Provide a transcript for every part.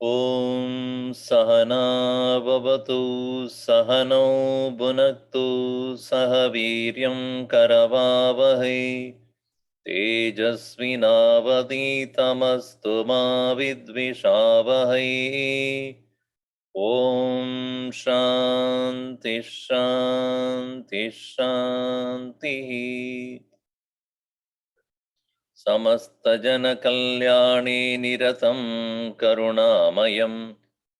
Om Sahana Vavatu Sahano Bhunaktu Sahaviryam Karavavahai Tejasvinavaditamastu ma vidvishavahai. Om Shanti Shanti Shanti. Samasta Kalyani Niratam Karunamayam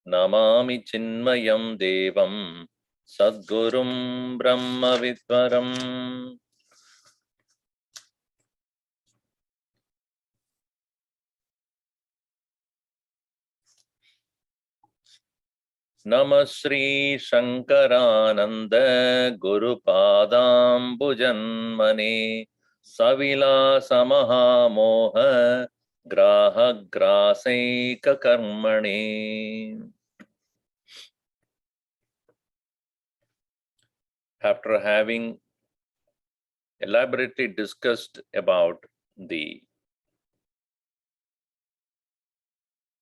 Namami Chinmayam Devam Sadgurum Brahma Vidvaram. Namah Shri Shankarananda Guru Padam Bhujanmane Savila Samaha Moha Graha Grasaika Karmane. After having elaborately discussed about the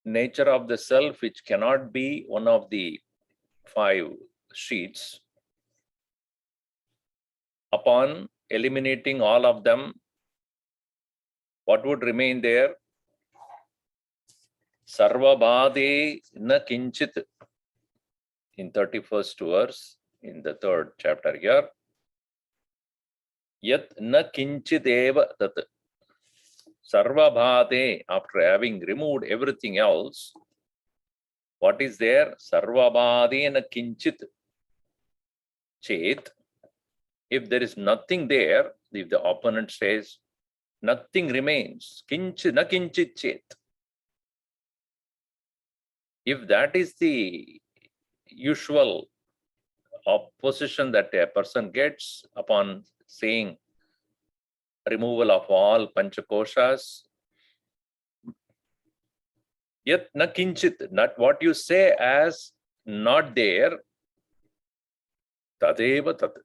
nature of the self, which cannot be one of the 5 sheets, upon eliminating all of them, what would remain there? Sarvabhade na kinchit, in 31st verse, in the 3rd chapter here. Yat na kinchit eva tat. Sarvabhade, after having removed everything else, what is there? Sarvabhade na kinchit chet. If there is nothing there, if the opponent says nothing remains, kinchit na kinchit chet. If that is the usual opposition that a person gets upon saying removal of all panchakoshas, yet na kinchit, not what you say as not there, tadeva tat.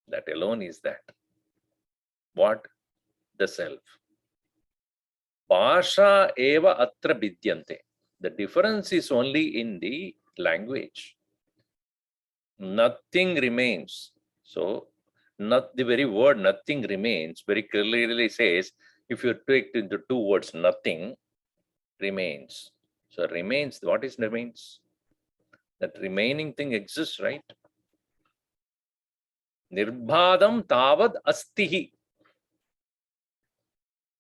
That alone is that. What? The self. Bhasha eva atra vidyante. The difference is only in the language. Nothing remains. So, not the very word nothing remains very clearly says, if you take into 2 words, nothing remains. So remains, what is remains? That remaining thing exists, right? Nirbhadam tavad astihi.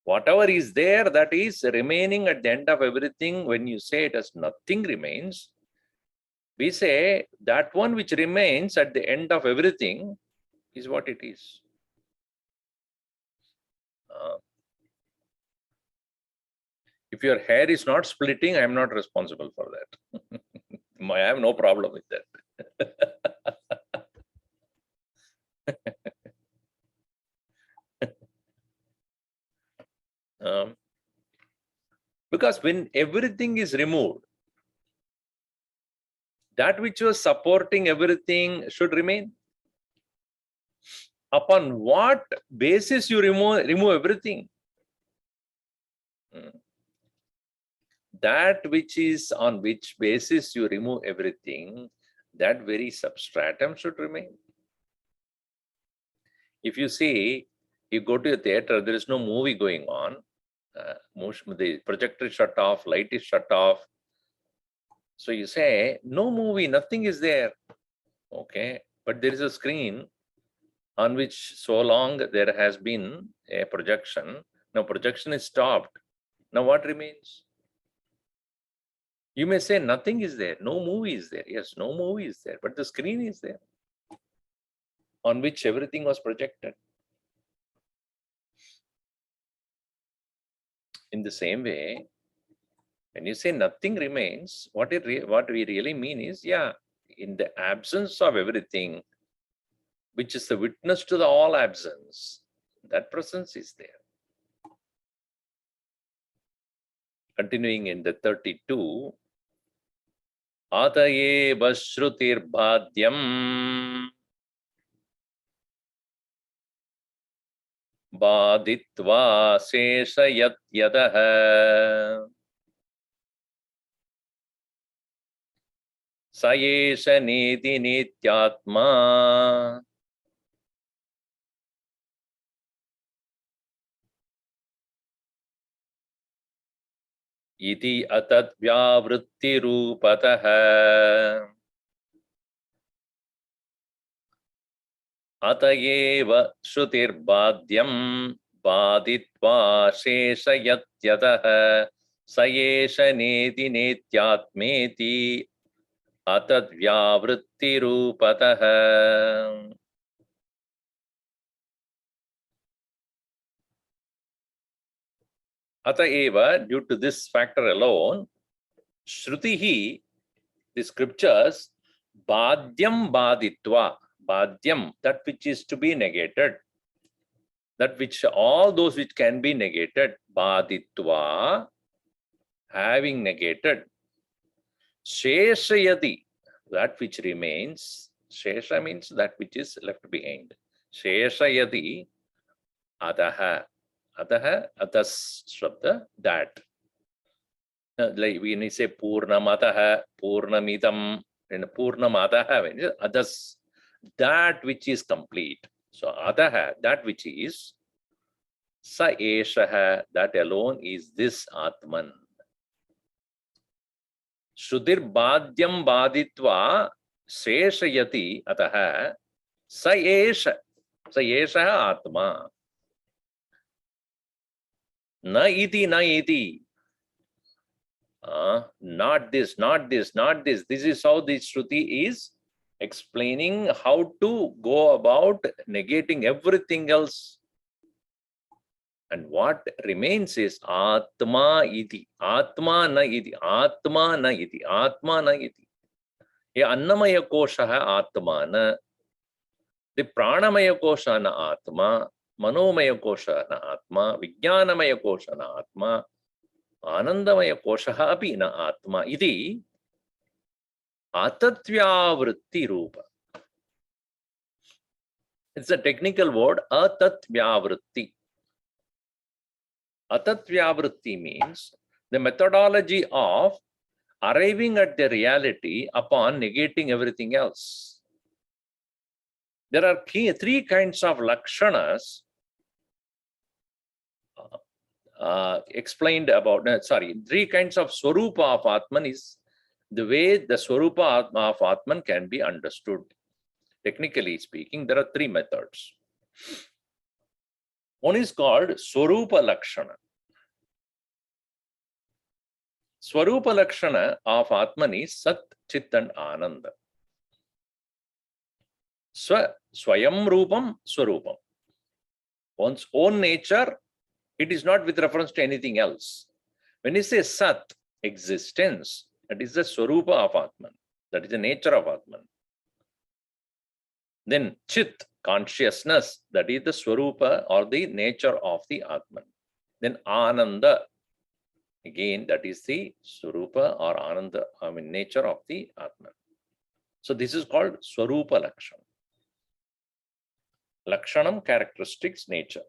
Whatever is there, that is remaining at the end of everything. When you say it as nothing remains, we say that one which remains at the end of everything is what it is. If your hair is not splitting, I am not responsible for that. I have no problem with that. Because when everything is removed, that which was supporting everything should remain. Upon what basis you remove everything? That which is on which basis you remove everything, that very substratum should remain. If you see, you go to a theater, there is no movie going on, The projector is shut off, light is shut off. So you say, no movie, nothing is there. Okay, but there is a screen on which so long there has been a projection. Now projection is stopped. Now what remains? You may say nothing is there, no movie is there. Yes, no movie is there, but the screen is there on which everything was projected. In the same way, when you say nothing remains, what we really mean is, yeah, in the absence of everything, which is the witness to the all absence, that presence is there. Continuing in the 32, Atayeva Shrutir Bhadyam Baditva Seshayat Yadaha Sayesha Niti Nityatma Iti Atat Vyavritti Rupataha Atayeva Shrutir Bhadyam Baditva Sheshayat Yadaha Sayesha Niti Nityatmeti Atat Vyavritti Rupataha. Ataeva, due to this factor alone, Shrutihi, the scriptures, Badhyam Baditva, Badhyam, that which is to be negated, that which all those which can be negated, Baditva, having negated, Sheshayati, that which remains, Shesha means that which is left behind. Sheshayati, Adaha, Adaha, Adas Shabda, that. Like when we say Purnamataha, Purnamidam, and Purnamataha, Adas, that which is complete. So Adaha, that which is, Sa Eshaha, that alone is this Atman. Shrudir Badhyam Baditva Sheshayati Ataha Sa Esha Atma. Na iti. Not this, not this, not this. This is how the Shruti is explaining how to go about negating everything else. And what remains is Atma iti. Atma na iti. Atma na iti. Atma na iti. Ye Annamaya Kosha Atmana. The Pranamaya Kosha na Atma. Manomaya Kosha na Atma. Vijnanamaya Kosha na Atma. Anandamaya Kosha api na Atma. Iti Atatvavritti Rupa. It's a technical word, Atatvavritti. Atatvavritti means the methodology of arriving at the reality upon negating everything else. There are three kinds of lakshanas explained about, three kinds of swarupa of Atman is the way the swarupa of Atman can be understood. Technically speaking, there are three methods. One is called Swarupa Lakshana. Swarupa Lakshana of Atman is Sat, Chit and Ananda. Swayam Rupam, Swarupam. One's own nature, it is not with reference to anything else. When you say Sat, existence, that is the Swarupa of Atman. That is the nature of Atman. Then Chit, consciousness, that is the Swarupa or the nature of the Atman. Then Ananda, again, that is the Swarupa or Ananda, nature of the Atman. So this is called Swarupa Lakshana. Lakshanam, characteristics, nature.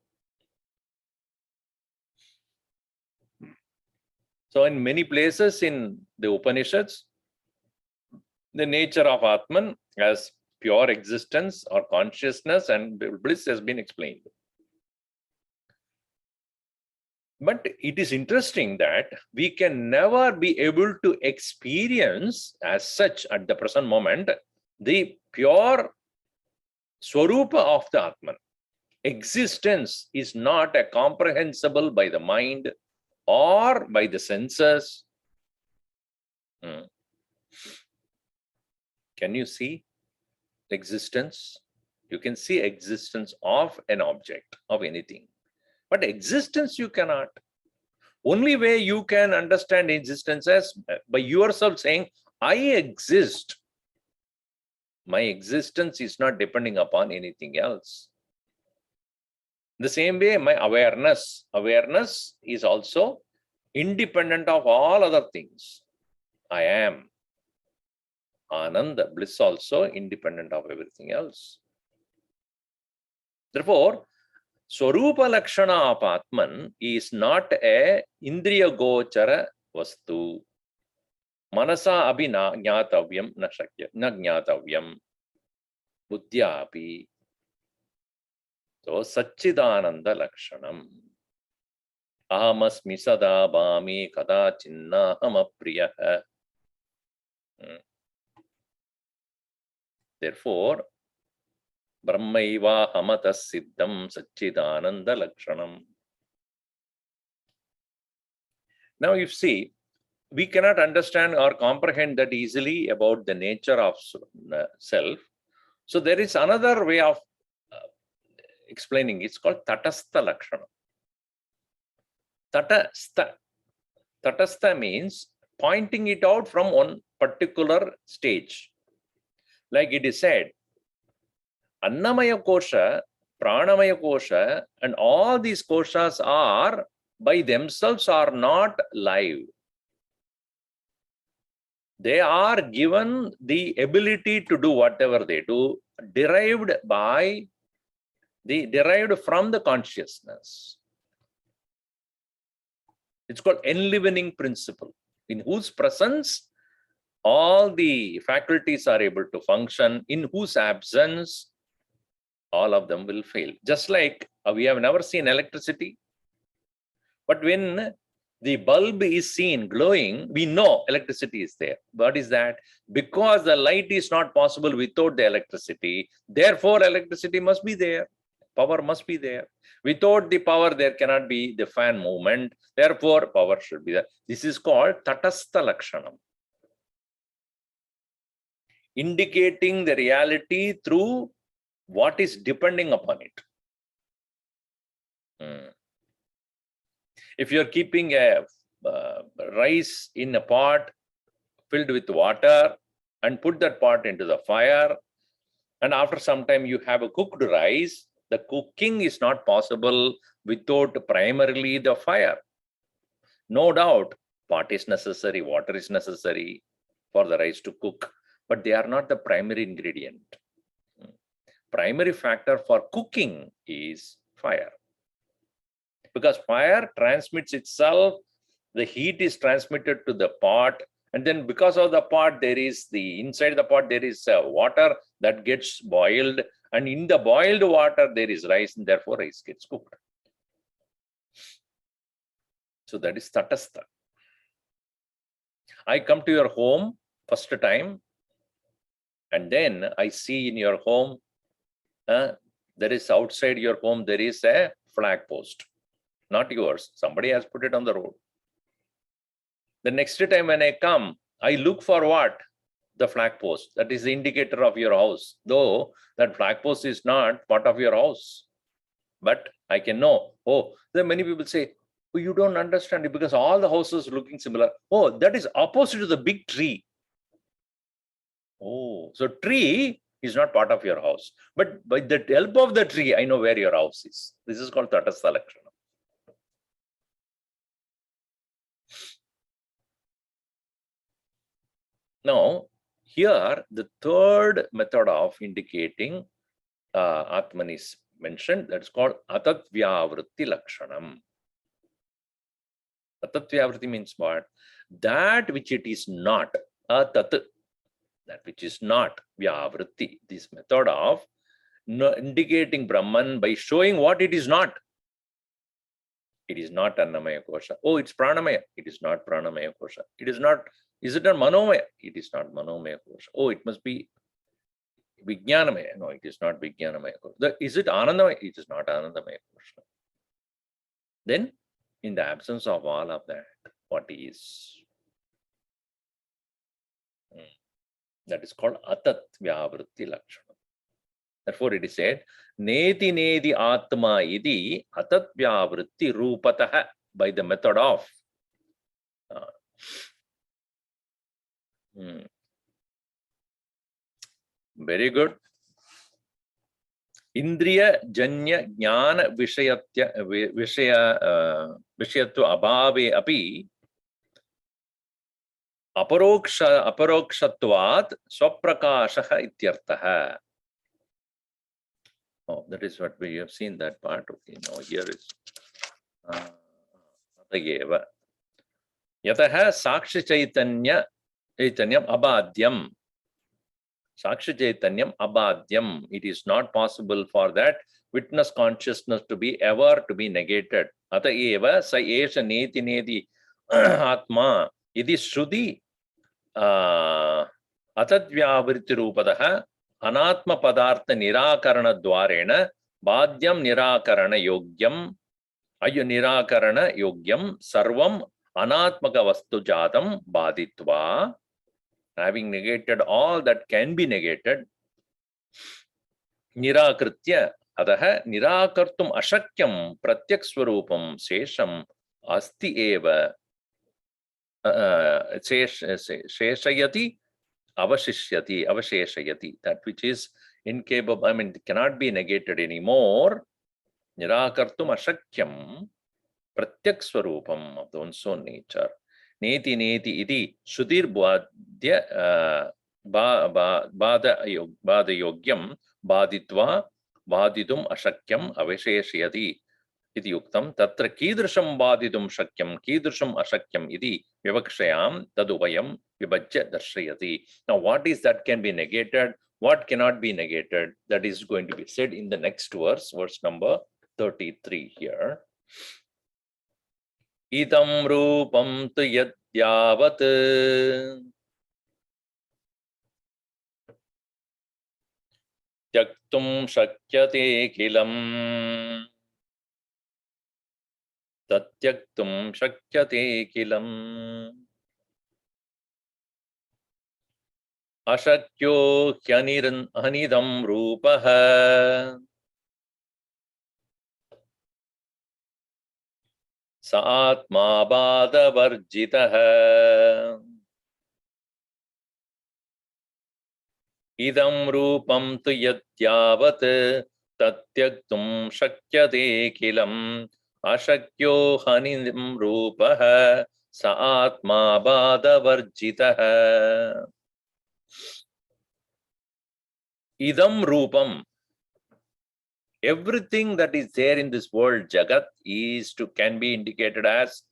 So in many places in the Upanishads, the nature of Atman as pure existence or consciousness and bliss has been explained. But it is interesting that we can never be able to experience as such at the present moment the pure Swarupa of the Atman. Existence is not a comprehensible by the mind or by the senses. Can you see existence? You can see existence of an object, of anything. But existence you cannot. Only way you can understand existence is by yourself saying, I exist. My existence is not depending upon anything else. The same way, my awareness is also independent of all other things. I am. Ananda, bliss also independent of everything else. Therefore, Swarupa Lakshana of Atman is not a Indriya Gochara Vastu. Manasa abhi na jnatavyam na shakya, na jnatavyam. Buddhya api. So, Satchidananda Lakshanam. Ahamasmi sada bhami kada chinna hamapriyaha. Therefore, Brahmaiva hamatas siddham Satchidananda Lakshanam. Now, you see, we cannot understand or comprehend that easily about the nature of self. So, there is another way of explaining. It's called Tatastha Lakshana. Tatastha means pointing it out from one particular stage. Like it is said, Annamaya Kosha, Pranamaya Kosha, and all these koshas are by themselves are not live. They are given the ability to do whatever they do, derived from the consciousness. It's called enlivening principle, in whose presence all the faculties are able to function, in whose absence all of them will fail. Just like we have never seen electricity, but when the bulb is seen glowing, we know electricity is there. What is that? Because the light is not possible without the electricity, therefore electricity must be there. Power must be there. Without the power, there cannot be the fan movement. Therefore, power should be there. This is called Tatastha Lakshanam. Indicating the reality through what is depending upon it. If you're keeping a rice in a pot filled with water and put that pot into the fire, and after some time you have a cooked rice, the cooking is not possible without primarily the fire. No doubt, pot is necessary, water is necessary for the rice to cook, but they are not the primary ingredient. Primary factor for cooking is fire. Because fire transmits itself, the heat is transmitted to the pot, and then because of the pot, inside the pot, there is water that gets boiled, and in the boiled water, there is rice, and therefore rice gets cooked. So that is Tatastha. I come to your home first time, and then I see in your home, there is outside your home, there is a flag post. Not yours. Somebody has put it on the road. The next time when I come, I look for what? The flag post. That is the indicator of your house. Though that flag post is not part of your house. But I can know. Oh, there are many people say, oh, you don't understand it because all the houses are looking similar. Oh, that is opposite to the big tree. Oh, so tree is not part of your house. But by the help of the tree, I know where your house is. This is called Tatastha Lakshana. Now, here the third method of indicating Atman is mentioned. That's called Atatvyavriti Lakshanam. Atatvyavriti means what? That which it is not. Atat. That which is not. Vyavriti. This method of indicating Brahman by showing what it is not. It is not Annamaya Kosha. Oh, it's Pranamaya. It is not Pranamaya Kosha. It is not, is it a Manomaya? It is not Manomaya Kosha. Oh, it must be Vijnanamaya. No, it is not Vijnanamaya Kosha. Is it Anandamaya? It is not Anandamaya Kosha. Then, in the absence of all of that, what is? That is called Atat Vyavritti Lakshana. Therefore, it is said, Neti Neti Atma Idi Atat Vyavritti Rupataha, by the method of. Very good. Indriya Janya Jnana Vishayatva Abhave Api Aparokshatvat Swaprakashaha Ityartaha. Oh, that is what we have seen that part. Okay, now here is Atayeva. Yataha Sakshi Chaitanyam Abhadyam. Sakshi Chaitanyam Abhadyam. It is not possible for that witness consciousness to be ever to be negated. Atayeva Sa Esha Neti Neti Atma. Idi Shruti Atadvyavriti Rupadaha Anatma Padartha Nirakarana Dwarena Bhadyam Nirakarana Yogyam Ayu Nirakarana Yogyam Sarvam Anatmaka Vastu Jadam Baditva. Having negated all that can be negated, Nirakritya Adaha Nirakartum Ashakyam Pratyak Swarupam Sesham Asti Eva Sheshayati Avasheshayati, that which is incapable, I mean, cannot be negated anymore. Nirakartum Ashakyam Pratyak Swarupam, of the one's own nature. Neti Neti Iti Shudir Bhadya Bhada Yogyam Bhaditva Bhaditum Ashakyam Avasheshayati. Iti Yuktam Tatra Kidrisham Bhaditum Shakyam Kidrisham Ashakyam Iti Vivakshayam Taduvayam Vibhajya Darshayati. Now, what is that can be negated? What cannot be negated? That is going to be said in the next verse, verse number 33 here. Idam Rupam Tu Yadyavat Tyaktum Shakyate Kilam Tatyaktum Shakyate Kilam Ashakyo Hanidam Rupaha Saatma Bada Varjitaha Idam Rupam Tu Yadyavat Tatyaktum Shakyate Kilam Ashakyo Hanidam Rupaha Saatma Bada Varjitaha. Idam Rupam. Everything that is there in this world, Jagat, can be indicated as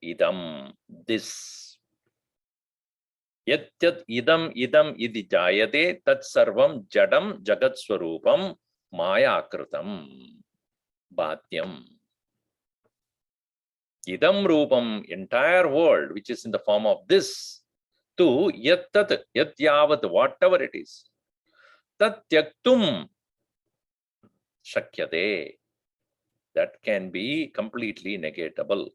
Idam, this. Yat idam idi jayate tat sarvam jadam jagat swarupam maya kritam bhatyam. Idam rupam, entire world which is in the form of this, to yat yavat, whatever it is, tat tyaktum shakyate, that can be completely negatable.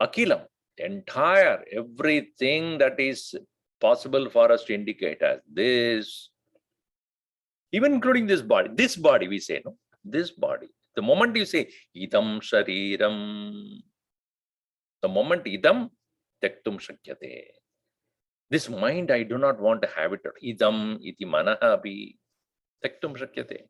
Akilam, entire, everything that is possible for us to indicate as this, even including this body we say, no, this body. The moment you say idam shariram, the moment idam tyaktum shakyate, this mind I do not want to have it. Idam iti manaha bhi tyaktum shakyate.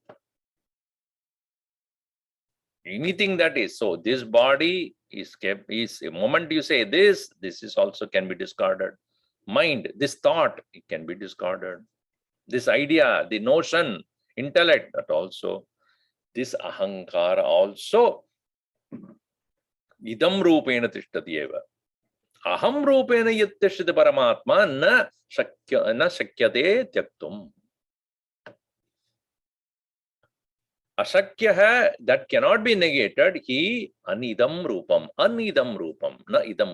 Anything that is, so this body is kept, is the moment you say this is also can be discarded. Mind, this thought, it can be discarded. This idea, the notion, intellect, that also. This ahankara also. Idam rupena tishtati eva. Aham rupena yattishtati paramatma na shakyate tyaktum. Ashakyaha, that cannot be negated. He anidam rupam, na idam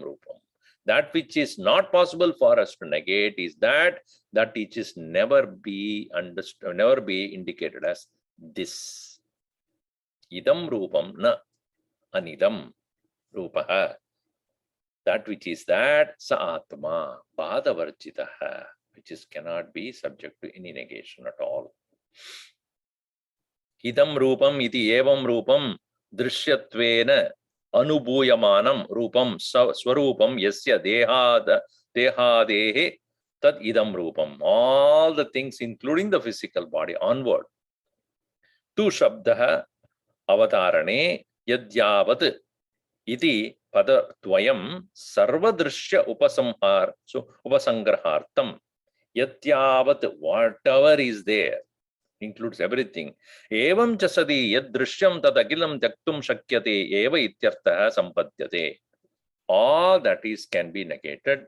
rupam. That which is not possible for us to negate is that which is never be understood, never be indicated as this. Idam rupam na anidam rupaha. That which is that sa atma badavarjitaha, which is cannot be subject to any negation at all. Idam rupam iti evam rupam drishyattvena anubhuyamanam rupam swarupam yasya dehadehe tad idam rupam. All the things including the physical body onward. Tu shabdaha avatarane yadyavat iti padadvayam sarvadrishya upasangrahartam yadyavat, whatever is there, includes everything. Evam chasadi yad drishyam tad agilam tyaktum shakyate eva ityartha sampadyate. All that is can be negated.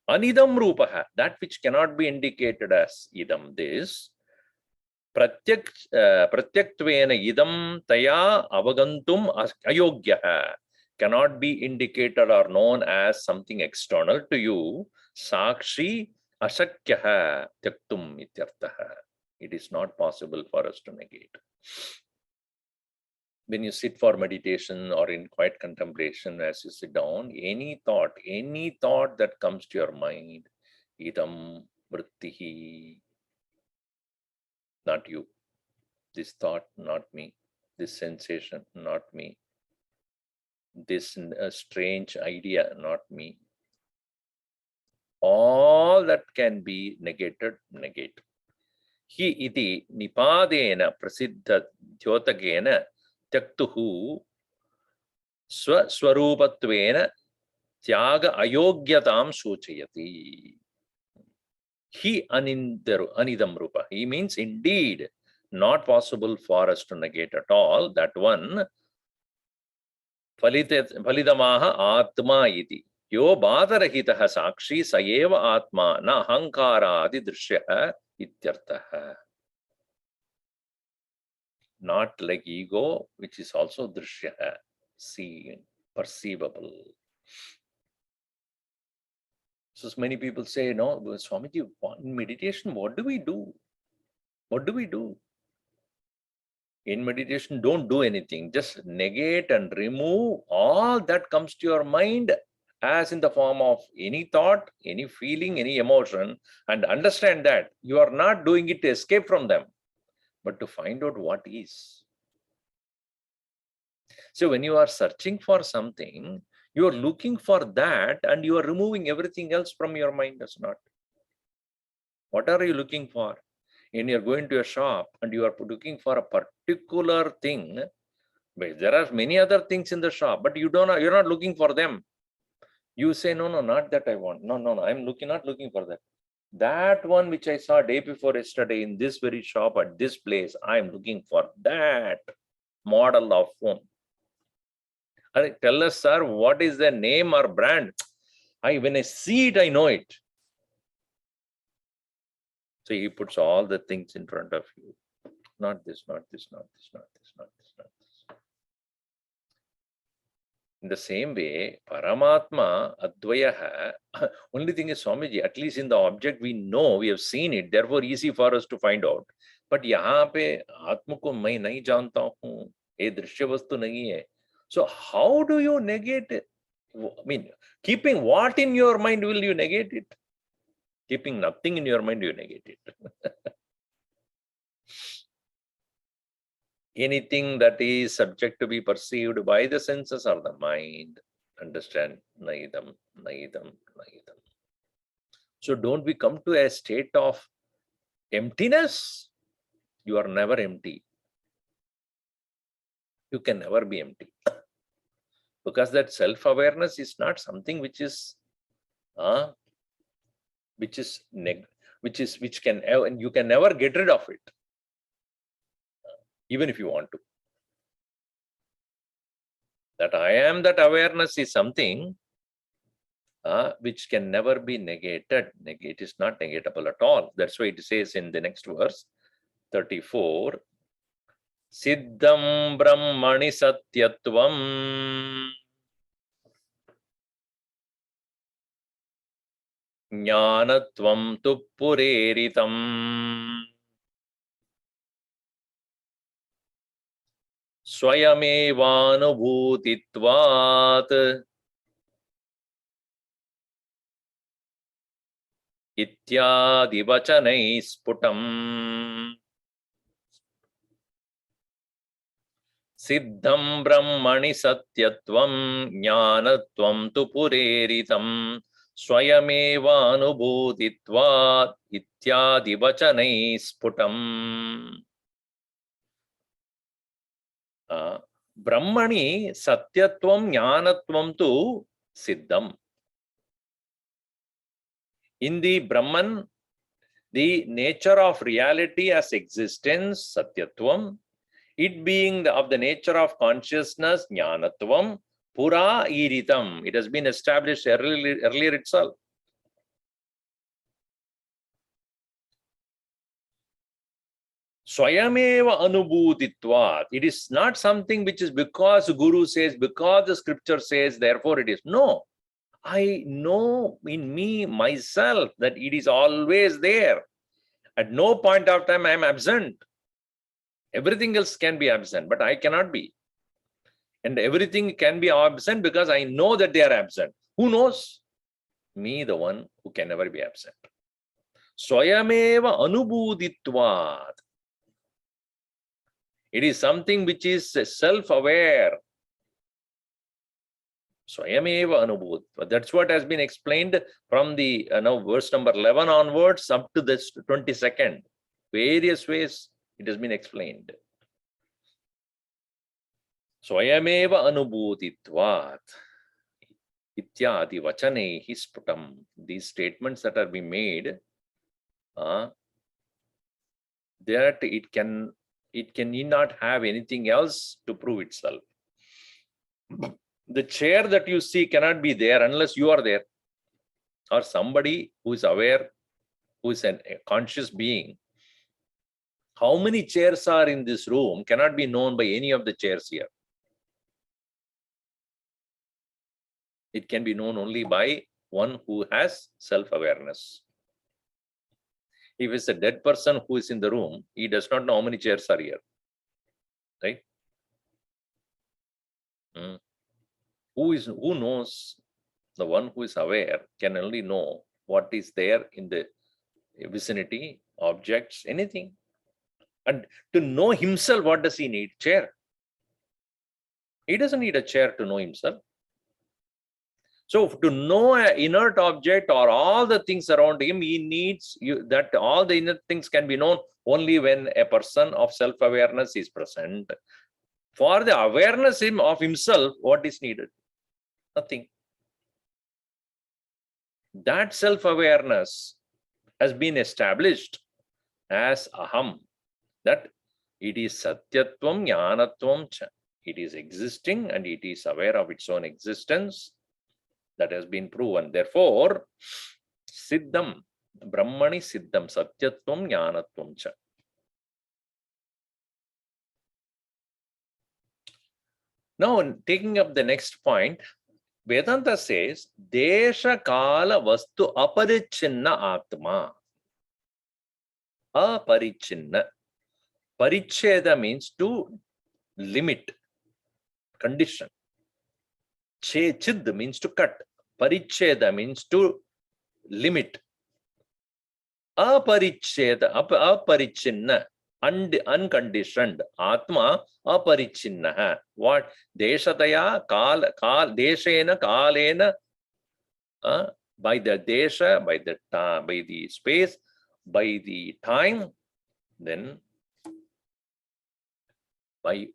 Anidam rupaha, that which cannot be indicated as idam, this. Pratyaktvena idam taya avagantum ayogyaha, cannot be indicated or known as something external to you. Sakshi ashakyaha tyaktum ityartha. It is not possible for us to negate. When you sit for meditation or in quiet contemplation, as you sit down, any thought that comes to your mind, idam vrittihi, not you. This thought, not me. This sensation, not me. This strange idea, not me. All that can be negated, negate. Hi iti nipadena prasiddha dhyotagena tyaktuhu swarupattvena tyaga ayogyatam suchayati. Hi anidam rupa. He means indeed not possible for us to negate at all. That one, phalidamaha atma iti. Yo badarahitaha sakshi sayeva atma na ahankaradi drishyaha ityartaha. Not like ego, which is also drishyaha, seen, perceivable. So many people say, no, Swamiji, in meditation, what do we do? What do we do? In meditation, don't do anything. Just negate and remove all that comes to your mind as in the form of any thought, any feeling, any emotion, and understand that you are not doing it to escape from them, but to find out what is. So when you are searching for something, you are looking for that and you are removing everything else from your mind, does not. What are you looking for? When you're going to a shop and you are looking for a particular thing, there are many other things in the shop, but you're not looking for them. You say, no, not that I want. No, I'm not looking for that. That one which I saw day before yesterday in this very shop at this place, I'm looking for that model of phone. Tell us, sir, what is the name or brand? When I see it, I know it. So he puts all the things in front of you. Not this, not this, not this, not this, not this, not this. In the same way, Paramatma, Advayaha, only thing is, Swamiji, at least in the object we know, we have seen it, therefore easy for us to find out. But यहाँ पे आत्मा को मैं नहीं जानता हूँ, ये दृश्य वस्तु नहीं है. So how do you negate it? I mean, keeping what in your mind will you negate it? Keeping nothing in your mind, you negate it. Anything that is subject to be perceived by the senses or the mind, understand, naidam, naidam, naidam. So don't we come to a state of emptiness? You are never empty. You can never be empty. Because that self-awareness is not something which is which can, and you can never get rid of it, even if you want to. That I am, that awareness is something which can never be negated. It is not negatable at all. That's why it says in the next verse, 34, Siddham Brahmani Satyatvam Jnanatvam tu Pureritam Swayamevanubhutitvat Ityadi Vachanai Sputam. Siddham Brahmani Satyatvam Jnanatvam tu Pureritam Swayameva Anubhutitvat Ityadi Vachanai Sputam. Brahmani Satyatvam Jnanatvam tu Siddham. In the Brahman, the nature of reality as existence, Satyatvam, it being of the nature of consciousness, Jnanatvam, Pura Iritam. It has been established earlier itself. Swayameva Anubhutitvat. It is not something which is because Guru says, because the scripture says, therefore it is. No. I know in me, myself, that it is always there. At no point of time I am absent. Everything else can be absent, but I cannot be. And everything can be absent because I know that they are absent. Who knows? Me, the one who can never be absent. Swayameva Anubhutitvat. It is something which is self-aware. Swayameva Anubhutva. That's what has been explained from the now verse number 11 onwards up to this 22nd. Various ways it has been explained. Swayameva Anubhutitvat. Ityadi Vachanehi Sputam. These statements that are being made, that it need not have anything else to prove itself. The chair that you see cannot be there unless you are there, or somebody who is aware, who is a conscious being. How many chairs are in this room cannot be known by any of the chairs here. It can be known only by one who has self-awareness. If it's a dead person who is in the room, he does not know how many chairs are here, right? Who knows? The one who is aware can only know what is there in the vicinity, objects, anything. And to know himself, what does he need? Chair. He doesn't need a chair to know himself. So to know an inert object or all the things around him, he needs that all the inert things can be known only when a person of self-awareness is present. For the awareness of himself, what is needed? Nothing. That self-awareness has been established as aham, that it is satyatvam jnanatvam cha. It is existing and it is aware of its own existence. That has been proven. Therefore, siddham, brahmani siddham, satyatvam jnanatvam cha. Now, taking up the next point, Vedanta says, desha kala vastu aparichinna atma. Aparichinna. Paricheda means to limit, condition. Chid means to cut. Paricheda means to limit. Aparicheda, aparichinna, unconditioned. Atma aparichinna. What? Deshataya, deshena, kalena, by the desha, by the space, by the time, then by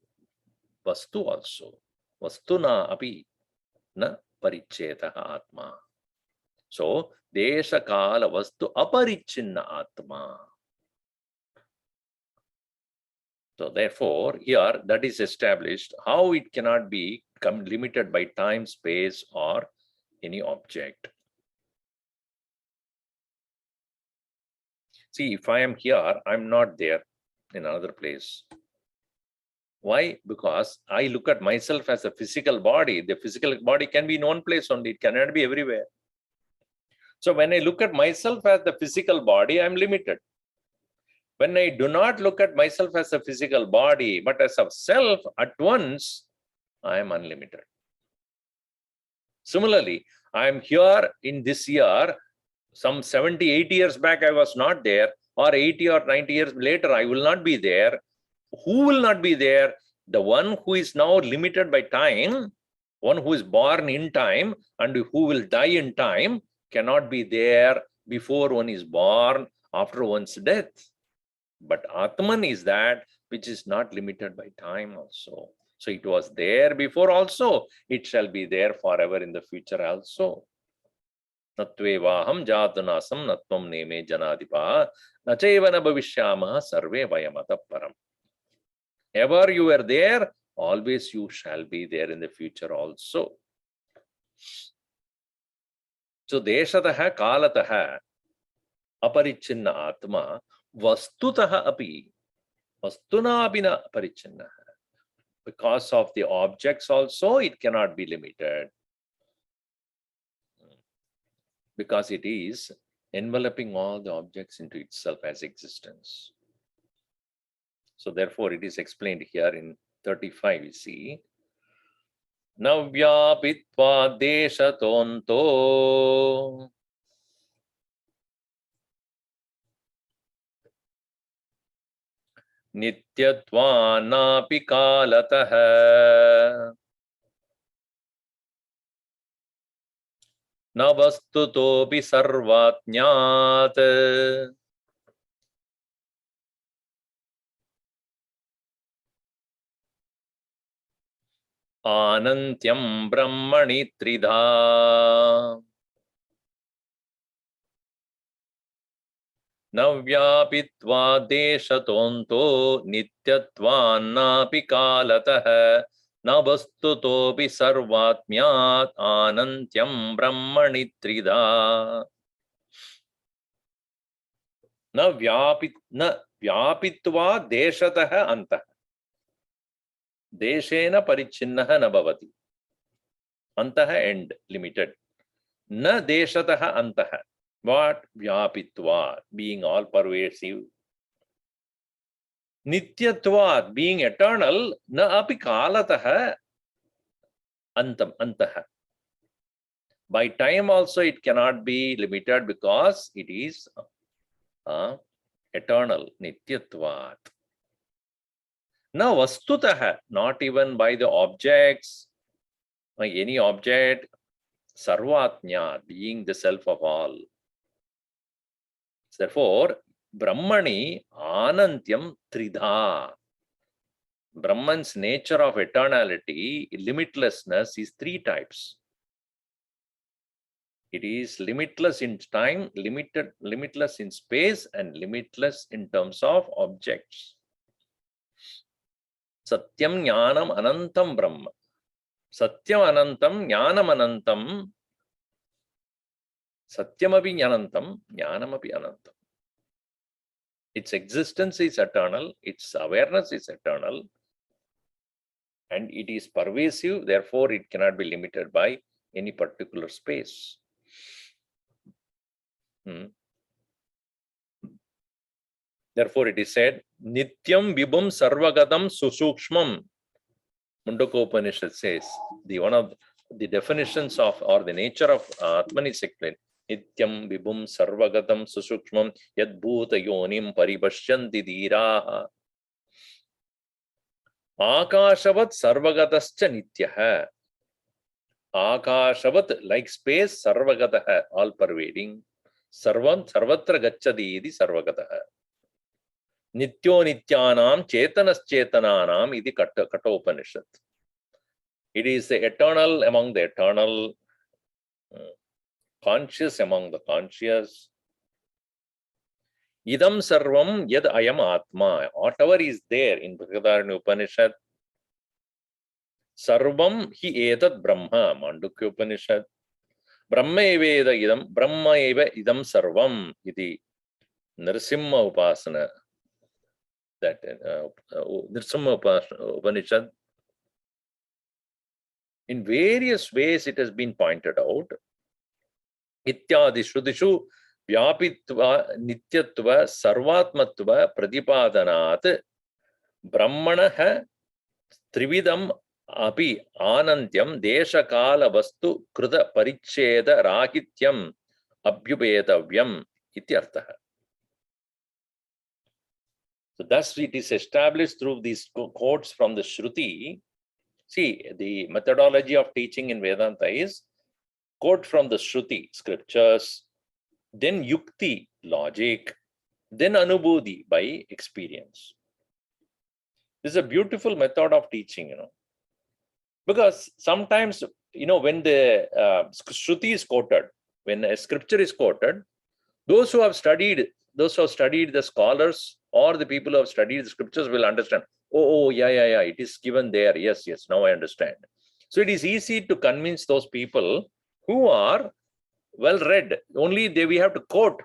vastu also. Vastuna api na parichetaha atma. So, desha kala vastu aparichinna atma. So, therefore, here that is established how it cannot be limited by time, space, or any object. See, if I am here, I'm not there in another place. Why? Because I look at myself as a physical body. The physical body can be in one place only. It cannot be everywhere. So when I look at myself as the physical body, I'm limited. When I do not look at myself as a physical body, but as a self, at once, I am unlimited. Similarly, I am here in this year, some 70, 80 years back, I was not there, or 80 or 90 years later, I will not be there. Who will not be there? The one who is now limited by time, one who is born in time and who will die in time, cannot be there before one is born, after one's death. But Atman is that which is not limited by time also. So it was there before also, it shall be there forever in the future also. Natvevaham jatanasam natvam neme janadipa nacheva na bhavishyamah sarve vayamata param. Ever you were there, always you shall be there in the future also. So deshataha kalataha aparichinna atma vastutaha api vastuna apina aparichinna. Because of the objects also, it cannot be limited. Because it is enveloping all the objects into itself as existence. So therefore, it is explained here in 35, you see. Navyapitva deshatonto nityatva kalataha na vastutopi sarvatnyat anantyam brahmani tridha navyapitva deshatonto nityatvannapi kalatah na vastutopi sarvatmyat anantyam brahmani tridha. Na vyapitva deshatah antah. Deshena parichinnaha na bhavati. Antah end, limited. Na deshatah antah. What? Vyapitva, being all pervasive. Nityatvat, being eternal. Na api kalatah antah. By time also it cannot be limited because it is eternal. Nityatvat. Na vastutah, not even by the objects, by any object. Sarvatnya, being the self of all. Therefore, Brahmani Anantyam Tridha. Brahman's nature of eternality, limitlessness, is three types. It is limitless in time, limitless in space, and limitless in terms of objects. Satyam Jnanam Anantam Brahma. Satyam Anantam, Jnanam Anantam. Satyam api Jnanantam, Jnanam api Anantam. Its existence is eternal, its awareness is eternal, and it is pervasive, therefore it cannot be limited by any particular space. Therefore it is said, Nityam Vibhum Sarvagatam Susukshmam. Mundakopanishad says, one of the definitions of, or the nature of Atman is explained. Nityam Vibhum Sarvagatam Susukshmam Yadbhuta Yonim Paribhashyanti Dhiraha. Akashavat Sarvagatascha Nityaha. Akashavat, like space, Sarvagataha, all pervading. Sarvam Sarvatra Gacchadi idi Sarvagataha. Nityo Nityanam Chetanas Chetananam idi Kathopanishad. It is the eternal among the eternal, conscious among the conscious. Idam Sarvam Yad Ayam Atma. Whatever is there in Brihadaranyaka Upanishad, Sarvam hi etat Brahma, Mandukya Upanishad. Brahma eva idam, Brahma eva idam sarvam iti Narasimha Upasana. that Nrsimha Upanishad, in various ways it has been pointed out. Ityadi Shrudishu Vyapitva Nityatva Sarvatmatva Pradipadanat Brahmanaha Trividam Api Anantyam Desha Kala Vastu Kruda Paricheda Rahityam Abhyubetavyam Ityarthaha. So thus it is established through these quotes from the Shruti. See, the methodology of teaching in Vedanta is quote from the Shruti, scriptures, then Yukti, logic, then Anubodhi, by experience. This is a beautiful method of teaching, because sometimes, when the Shruti is quoted, when a scripture is quoted, those who have studied the scholars or the people who have studied the scriptures will understand. Oh, yeah, it is given there. Yes, now I understand. So it is easy to convince those people who are well read. Only we have to quote.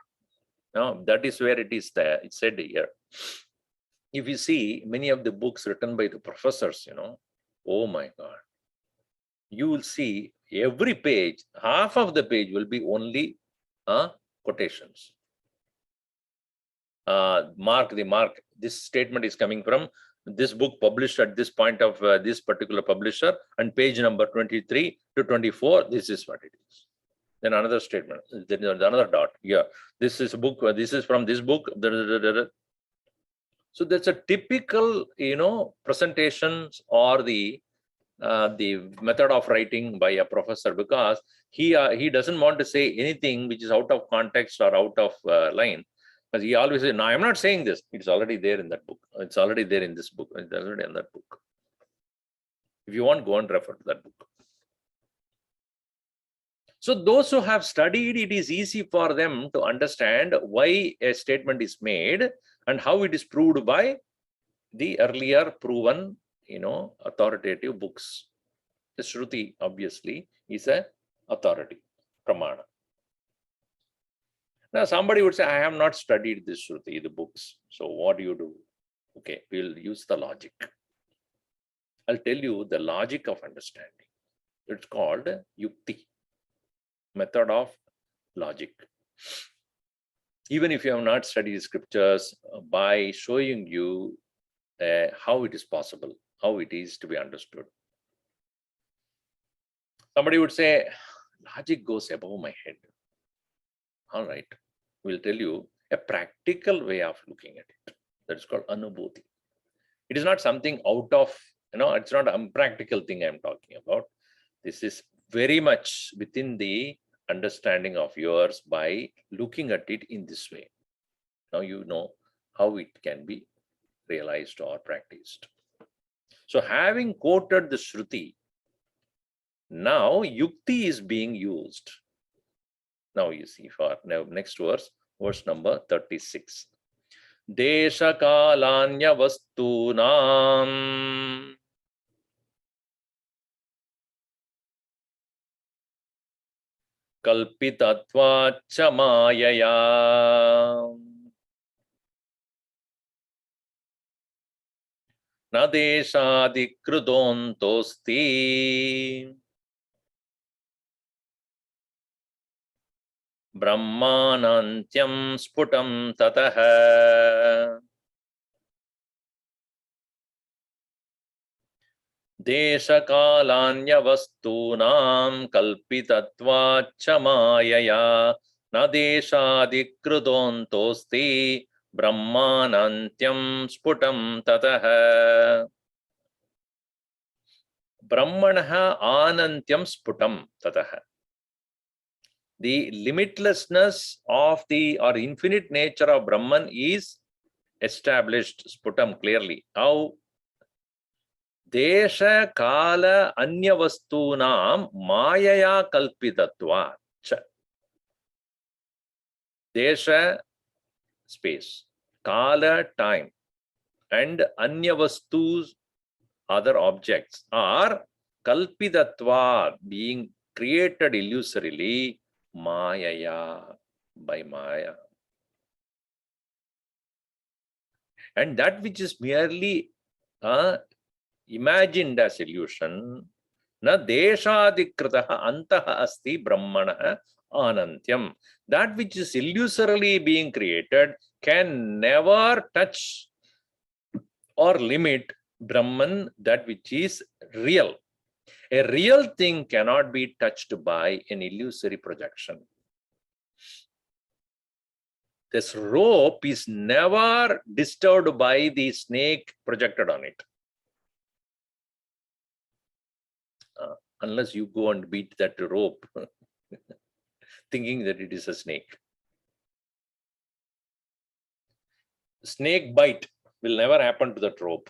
Now, that is where it is there. It's said here. If you see many of the books written by the professors, oh my God, you will see every page, half of the page will be only quotations. Mark. This statement is coming from this book published at this point of this particular publisher, and page number 23 to 24. This is what it is. Then another statement. Then another dot. Yeah, this is a book. This is from this book. So that's a typical, presentations or the method of writing by a professor, because he doesn't want to say anything which is out of context or out of line. Because he always says, no, I'm not saying this. It's already there in that book. It's already there in this book. It's already in that book. If you want, go and refer to that book. So those who have studied, it is easy for them to understand why a statement is made and how it is proved by the earlier proven, authoritative books. The Shruti, obviously, is an authority, Pramana. Now, somebody would say, I have not studied this Shruti, the books. So what do you do? Okay, we'll use the logic. I'll tell you the logic of understanding. It's called Yukti, method of logic. Even if you have not studied scriptures, by showing you how it is possible, how it is to be understood. Somebody would say, logic goes above my head. All right, we'll tell you a practical way of looking at it. That is called Anubodhi. It is not something out of, it's not an unpractical thing I'm talking about. This is very much within the understanding of yours by looking at it in this way. Now you know how it can be realized or practiced. So having quoted the Shruti, now Yukti is being used. Now you see for next verse number 36. Desha kalanya vastunam kalpitatva cha mayaya na deshadikrutontosti Brahmanantyam sputam tataha Desha kalanya vastunam kalpitatva cha mayaya na deshadikrutontosti Brahmanantyam sputam tataha. Brahmanaha anantyam sputam tataha. The limitlessness of or infinite nature of Brahman is established, sputam, clearly. How? Desha kala anyavastunam mayaya kalpitatva. Desha, space, kala, time, and anyavastus, other objects, are kalpitatva, being created illusorily, mayaya, by maya. And that which is merely imagined as illusion, na deshadikritaha antaha asti brahmana anantyam. That which is illusorily being created can never touch or limit Brahman, that which is real. A real thing cannot be touched by an illusory projection. This rope is never disturbed by the snake projected on it. Unless you go and beat that rope, thinking that it is a snake. Snake bite will never happen to that rope.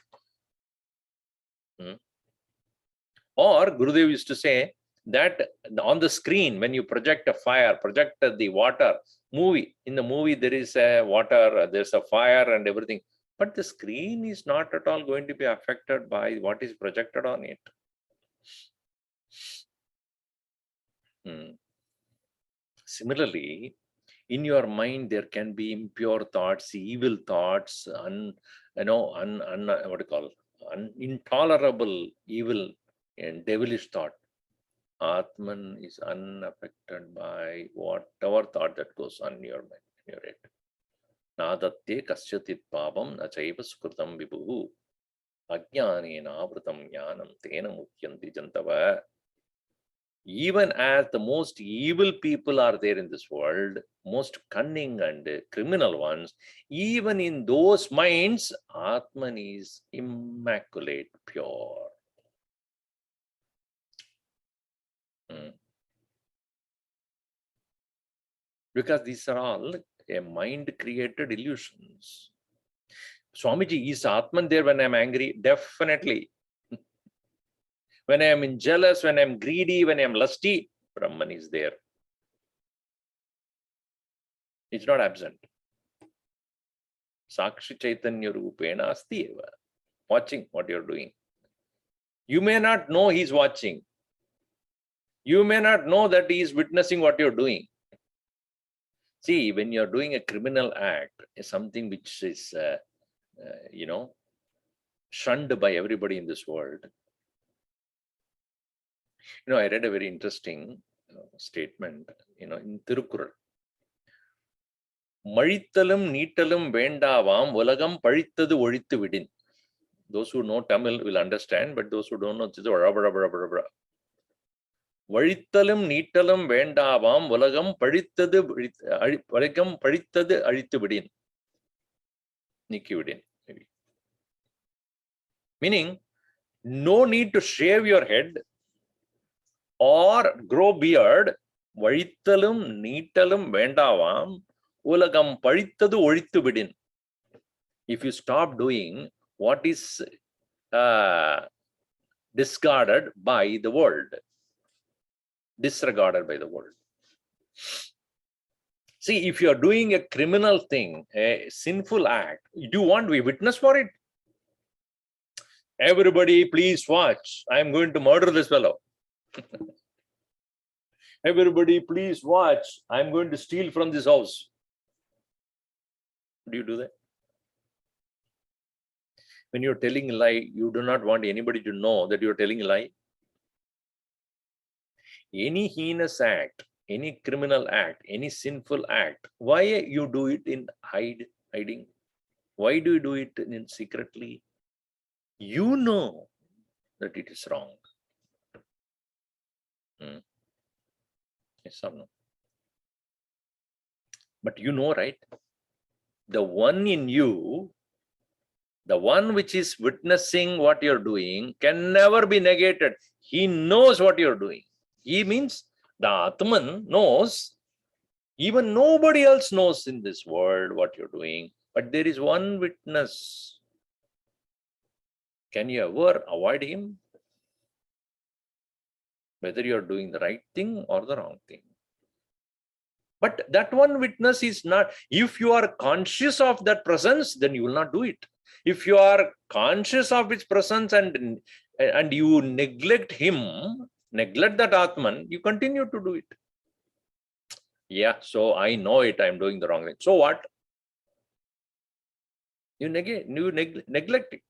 Or Gurudev used to say that on the screen, when you project a fire, project the water, in the movie there is a water, there's a fire and everything, but the screen is not at all going to be affected by what is projected on it. Similarly, in your mind there can be impure thoughts, evil thoughts, intolerable evil and devilish thought. Atman is unaffected by whatever thought that goes on in your mind, in your head. Nadatte kasyatit pabam nachaiva skrutam vibhuhu ajnanena avrutam jnanam tena mukyanti jantava. Even as the most evil people are there in this world, most cunning and criminal ones, even in those minds, Atman is immaculate, pure. Because these are all a mind-created illusions. Swamiji, is Atman there when I'm angry? Definitely. When I am jealous, when I'm greedy, when I'm lusty, Brahman is there. It's not absent. Sakshi Chaitanya Rupena Asti eva, watching what you're doing. You may not know he's watching. You may not know that he is witnessing what you're doing. See, when you're doing a criminal act, something which is, shunned by everybody in this world. I read a very interesting statement, in Tirukkural. Malithalum neetalum vendavam ulagam pazhitthathu ozhithu vidin. Those who know Tamil will understand, but those who don't know, it's Vazhithalum neetalum vendavam ulagam pazhitthathu azhithu vidin. Nikki vidin, maybe. Meaning, no need to shave your head or grow beard. Vazhithalum neetalum vendavam ulagam pazhitthathu ozhithu vidin. If you stop doing what is discarded by the world, disregarded by the world. See, if you are doing a criminal thing, a sinful act, do you want to be witness for it? Everybody, please watch. I am going to murder this fellow. Everybody, please watch. I am going to steal from this house. Do you do that? When you're telling a lie, you do not want anybody to know that you're telling a lie. Any heinous act, any criminal act, any sinful act, why you do it in hiding? Why do you do it in secretly? You know that it is wrong. Yes or no? But you know, right? The one in you, the one which is witnessing what you're doing, can never be negated. He knows what you're doing. He means the Atman knows. Even nobody else knows in this world what you're doing, but there is one witness. Can you ever avoid him? Whether you're doing the right thing or the wrong thing. But that one witness is not, if you are conscious of that presence, then you will not do it. If you are conscious of its presence and you neglect him, neglect that Atman, you continue to do it. Yeah, so I know it, I'm doing the wrong thing. So what? You neglect it.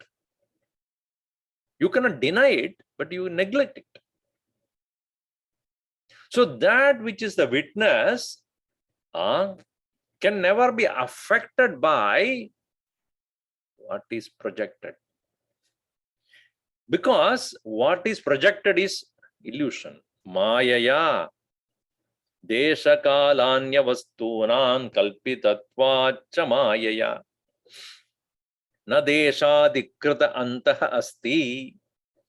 You cannot deny it, but you neglect it. So that which is the witness can never be affected by what is projected. Because what is projected is illusion. Mayaya deshakalanya vastunan kalpitatvacha mayaya na deshadikrita antah asti.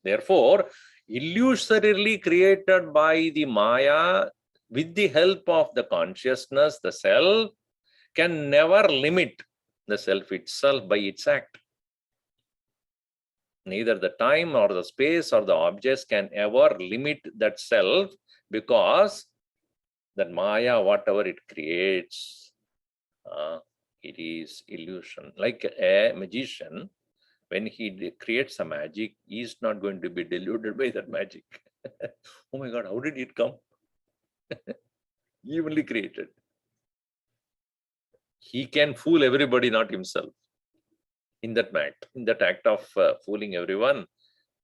Therefore, illusorily created by the Maya with the help of the consciousness, the self can never limit the self itself by its act. Neither the time or the space or the objects can ever limit that self, because that Maya, whatever it creates, it is illusion. Like a magician, when he creates a magic, he is not going to be deluded by that magic. Oh my God, how did it come? Evenly created. He can fool everybody, not himself. In that act of fooling everyone,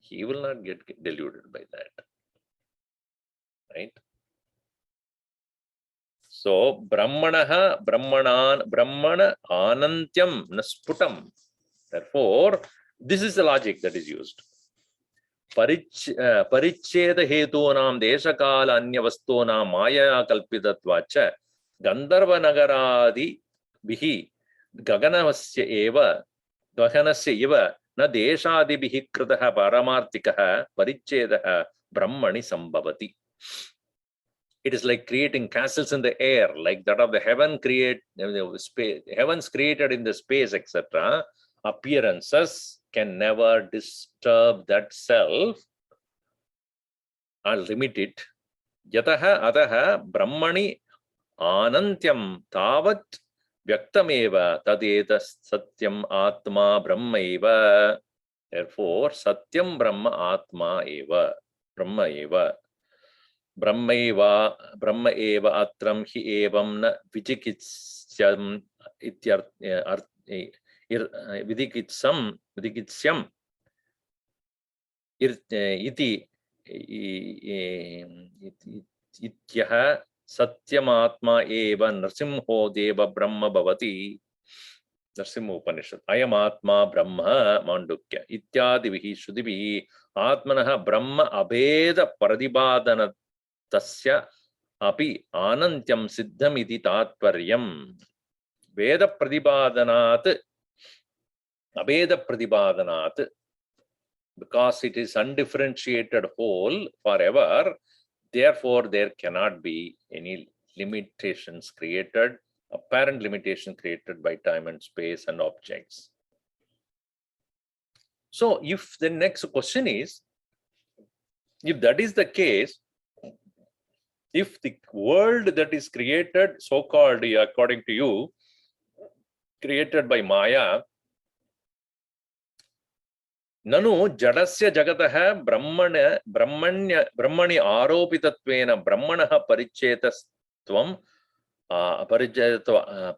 he will not get deluded by that. Right? So, Brahmana anantyam nasputam. Therefore, this is the logic that is used. Paricheda hetunam deshakala anyavastunam maya kalpitatvacha Gandharva nagaradi bihi gaganasya eva na deshadi bihi kritaha paramartikaha parichedaha brahmani sambhavati. It is like creating castles in the air, like that of the heavens created in the space, etc. Appearances can never disturb that self or limit it. Yataha adaha brahmani anantyam tavat vyaktameva tadeta satyam atma brahmaiva. Therefore, satyam brahma atma eva. Brahma eva. Brahma eva atram hi evam na vichikitsyam vidikitsyam iti ityaha satyamatma eva narsimho deva brahma bhavati. Narsimha Upanishad. Ayam atma brahma mandukya ityadi vihi shrudivihi atmanaha brahma abheda pradibadana tasya api anantyam siddham iti tatparyam. Veda pradibhadanat, abheda pradibhadanat, because it is undifferentiated whole forever, therefore there cannot be any limitations created, apparent limitation created by time and space and objects. So if the next question is, if that is the case, if the world that is created, so-called, according to you, created by Maya, nanu jadasya jagataha brahmani aropitattvena brahmanaha parichetatvam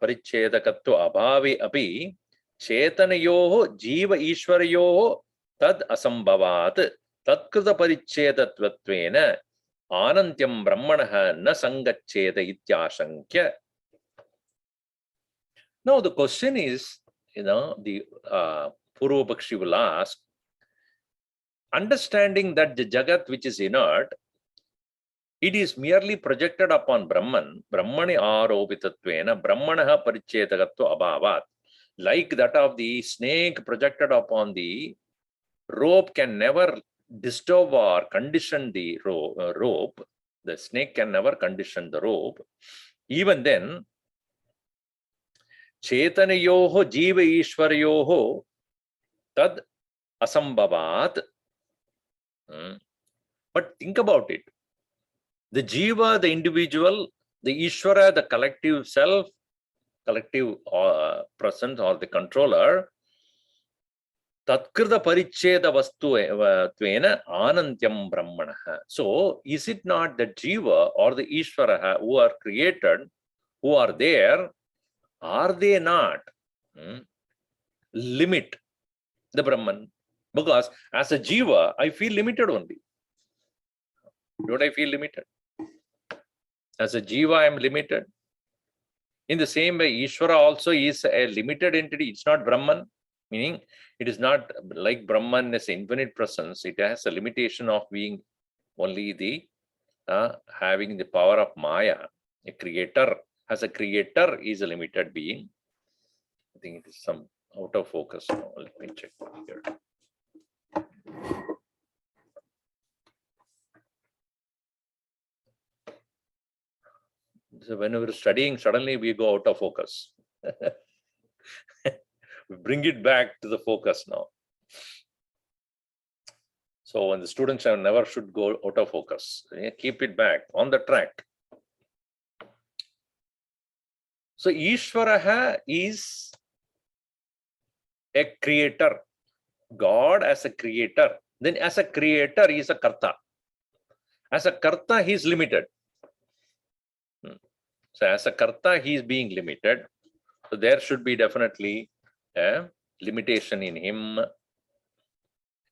parichetakatva abhavi api chetanayoho jiva ishwarayoho tad asambhavat tatkrita parichetatvatvena anantyam brahmanaha na sangacheta ityashankya. Now the question is, the Purva Pakshi will ask, understanding that the Jagat which is inert, it is merely projected upon Brahman, Brahmani aropitattvena, Brahmanaha parichetakatva abhavat. Like that of the snake projected upon the rope can never disturb or condition the rope. The snake can never condition the rope. Even then, Chetanayoho jiva ishwarayoho tad asambhavat. But think about it. The jiva, the individual, the ishwara, the collective self, collective presence or the controller, tatkrita paricheda vastutvena anantyam brahmanaha. So, is it not the jiva or the ishwara who are created, who are there, are they not limit the Brahman, because as a Jiva, I feel limited only. Don't I feel limited? As a Jiva, I am limited. In the same way, Ishvara also is a limited entity. It's not Brahman, meaning it is not like Brahman as infinite presence. It has a limitation of being only the having the power of Maya. A creator, as a creator, is a limited being. I think it is some out of focus now. Let me check here. So when we were studying, suddenly we go out of focus. We bring it back to the focus now. So when the students never should go out of focus, keep it back on the track. So Ishvaraha is a creator. God as a creator. Then as a creator, he is a karta. As a karta, he is limited. So as a karta, he is being limited. So there should be definitely a limitation in him.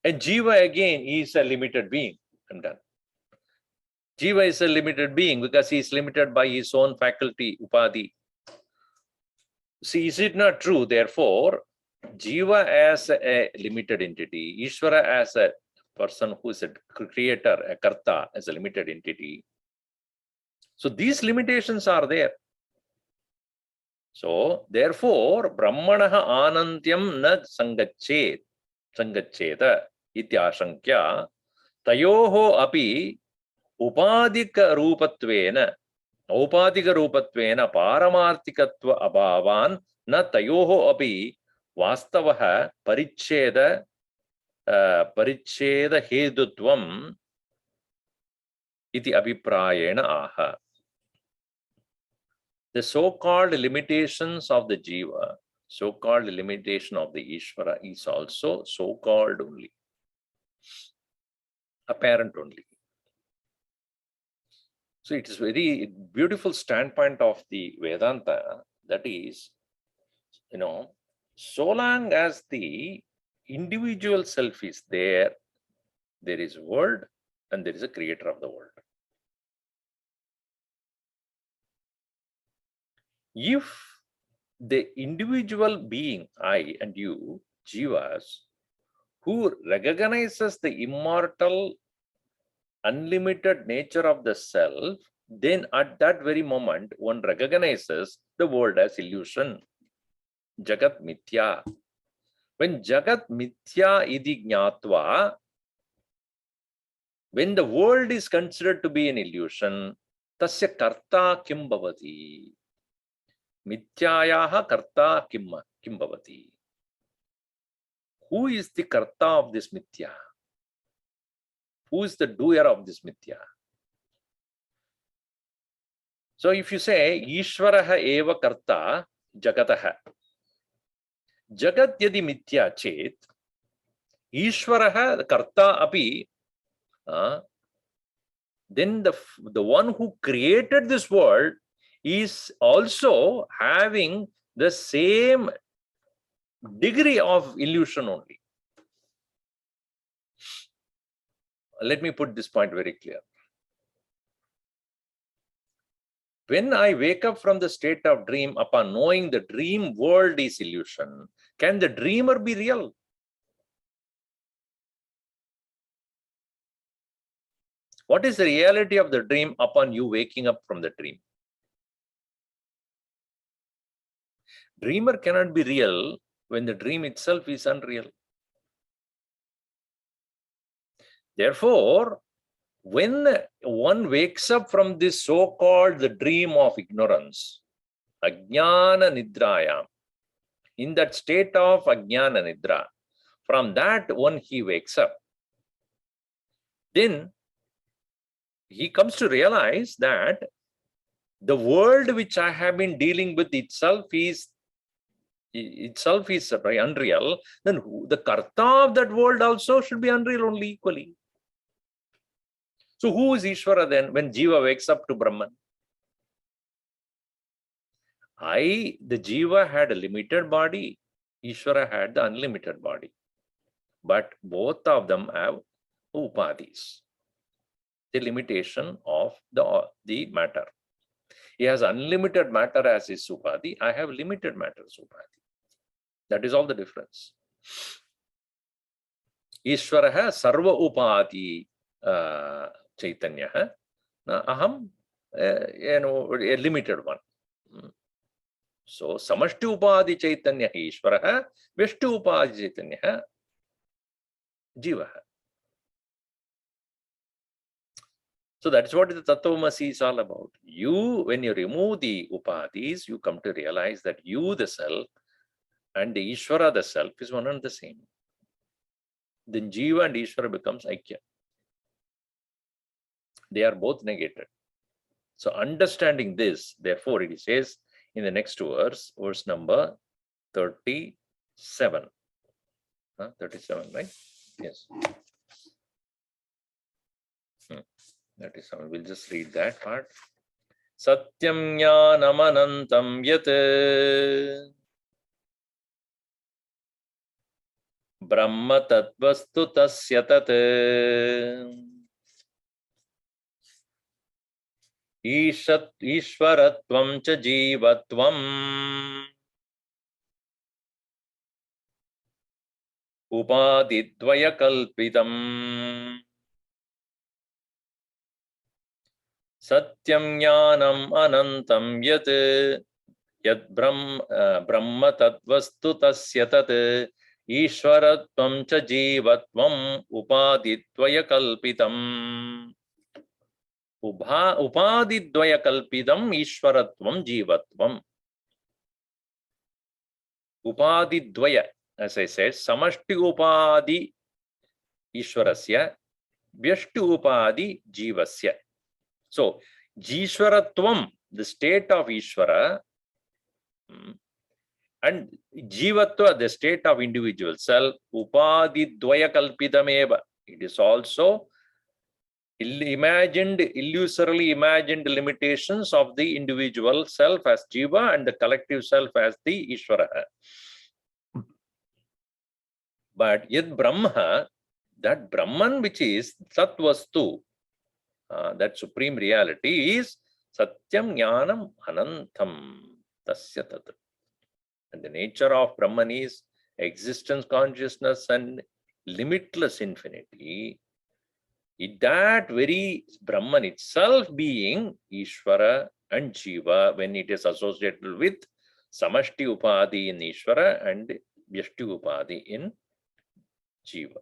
And Jiva again is a limited being. I'm done. Jiva is a limited being because he is limited by his own faculty, upadhi. See, is it not true? Therefore, Jiva as a limited entity, Ishvara as a person who is a creator, a karta, as a limited entity. So these limitations are there. So therefore, Brahmanaha anantyam na sangacheta ityashankya tayoho api upadika rupatvena paramartikatva abhavan na tayoho api vastavaha paricheda hedutvam iti abhiprayena aha. The so-called limitations of the Jiva, so-called limitation of the Ishvara is also so-called only, apparent only. So it is very beautiful standpoint of the Vedanta, that is, so long as the individual self is there, there is world and there is a creator of the world. If the individual being, I and you, Jivas, who recognizes the immortal, unlimited nature of the self, then at that very moment, one recognizes the world as illusion. Jagat Mithya. When Jagat Mithya idi Jnatva, when the world is considered to be an illusion, tasya karta kim bhavati. Mithyayaha karta kim bhavati. Who is the karta of this mithya? Who is the doer of this mithya? So if you say Ishvaraha eva karta jagataha, jagat yadi mithya chet, Ishvaraha karta api, then the one who created this world is also having the same degree of illusion only. Let me put this point very clear. When I wake up from the state of dream upon knowing the dream world is illusion, can the dreamer be real? What is the reality of the dream upon you waking up from the dream? Dreamer cannot be real when the dream itself is unreal. Therefore, when one wakes up from this so-called the dream of ignorance, ajnana nidrayam, in that state of ajnana nidra, from that one he wakes up, then he comes to realize that the world which I have been dealing with itself is unreal, then the karta of that world also should be unreal only equally. So who is Ishvara then when Jiva wakes up to Brahman? The Jiva had a limited body. Ishvara had the unlimited body. But both of them have upadis, the limitation of the matter. He has unlimited matter as his upadi. I have limited matter as upadi. That is all the difference. Ishvara sarva upadi chaitanya. Aham, a limited one. So samashti upadi chaitanya Ishvara, vyashti upadi chaitanya jiva. So that's what the Tattvamasi is all about. You, when you remove the upadis, you come to realize that you, the self, and the Ishvara, the self, is one and the same. Then Jiva and Ishvara becomes Aikya. They are both negated. So understanding this, therefore, it says in the next verse, verse number 37. 37, right? Yes. 37. We'll just read that part. Satyam jnanam anantam yat Brahma tatvastu tasya tat Ishvaratvam cha jivatvam Upadidvaya kalpitam Satyam jnanam anantam yat Brahma tatvastu tasya tat Ishvaratvam cha jivatvam upadidvaya kalpitam. Upadidvaya kalpitam Ishvaratvam jivatvam. Upadidvaya, as I said, samashti upadi Ishvarasya, vyashti upadi jivasya. So, Jishwaratvam, the state of Ishvara, and Jivatva, the state of individual self, Upadidvaya kalpitameva. It is also illusorily imagined limitations of the individual self as Jiva and the collective self as the Ishvara. But yet Brahma, that Brahman which is Satvastu, that supreme reality is Satyam Jnanam Anantam Tasya Tat. And the nature of Brahman is existence, consciousness, and limitless infinity. That very Brahman itself being Ishvara and Jiva when it is associated with Samashti Upadi in Ishvara and Vyashti Upadi in Jiva.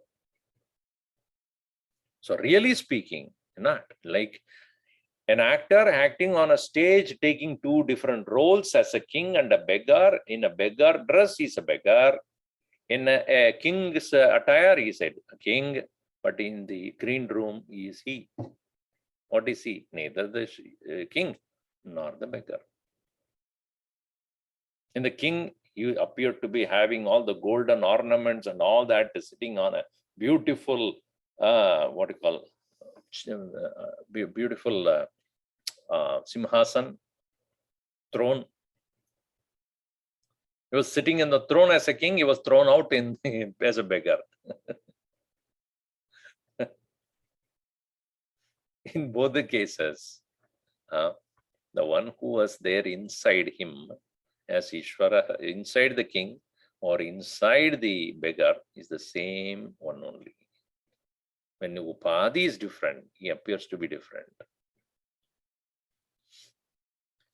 So really speaking, not like an actor acting on a stage taking two different roles as a king and a beggar. In a beggar dress, he's a beggar. In a king's attire, he's a king. But in the green room, is he? What is he? Neither the king nor the beggar. In the king, he appeared to be having all the golden ornaments and all that, sitting on a beautiful, beautiful simhasan, throne. He was sitting in the throne as a king. He was thrown out as a beggar. In both the cases, the one who was there inside him as Ishvara, inside the king or inside the beggar, is the same one only. When Upadhi is different, he appears to be different.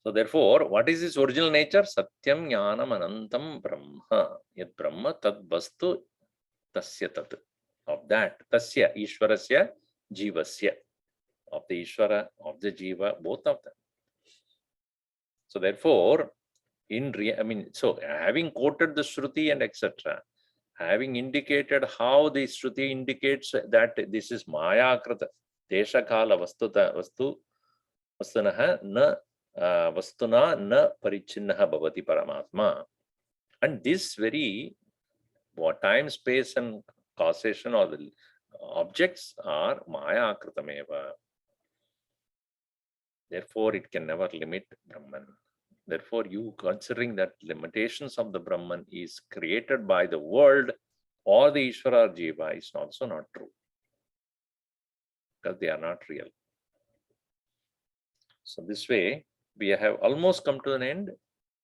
So therefore, what is his original nature? Satyam jnanam anantam brahma. Yat brahma tad vastu tasya tat. Of that, tasya, Ishvarasya, jivasya. Of the Ishvara, of the Jiva, both of them. So therefore, so having quoted the Shruti and etc., having indicated how the Shruti indicates that this is Maya Krata, Desha Kala Vastunaha na Vastuna na Parichinnaha Bhavati Paramatma. And this very time, space, and causation or the objects are Maya Kritameva. Therefore, it can never limit Brahman. Therefore, you considering that limitations of the Brahman is created by the world or the Ishvara or Jiva is also not true, because they are not real. So this way, we have almost come to an end.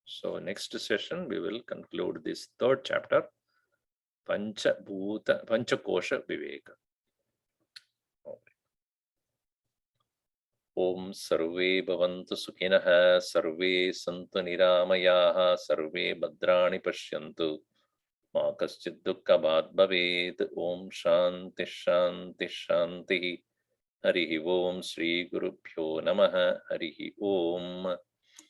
So next session, we will conclude this third chapter, Panchakosha Viveka. Om Sarve Bhavantu Sukhinah, Sarve Santu Niramayaha, Sarve Bhadrani Pashyantu, Ma Kaschid Dukkhabhat Bhavet. Om Shanti Shanti Shanti. Harihi Om Shri Gurubhyo Namaha. Harihi Om.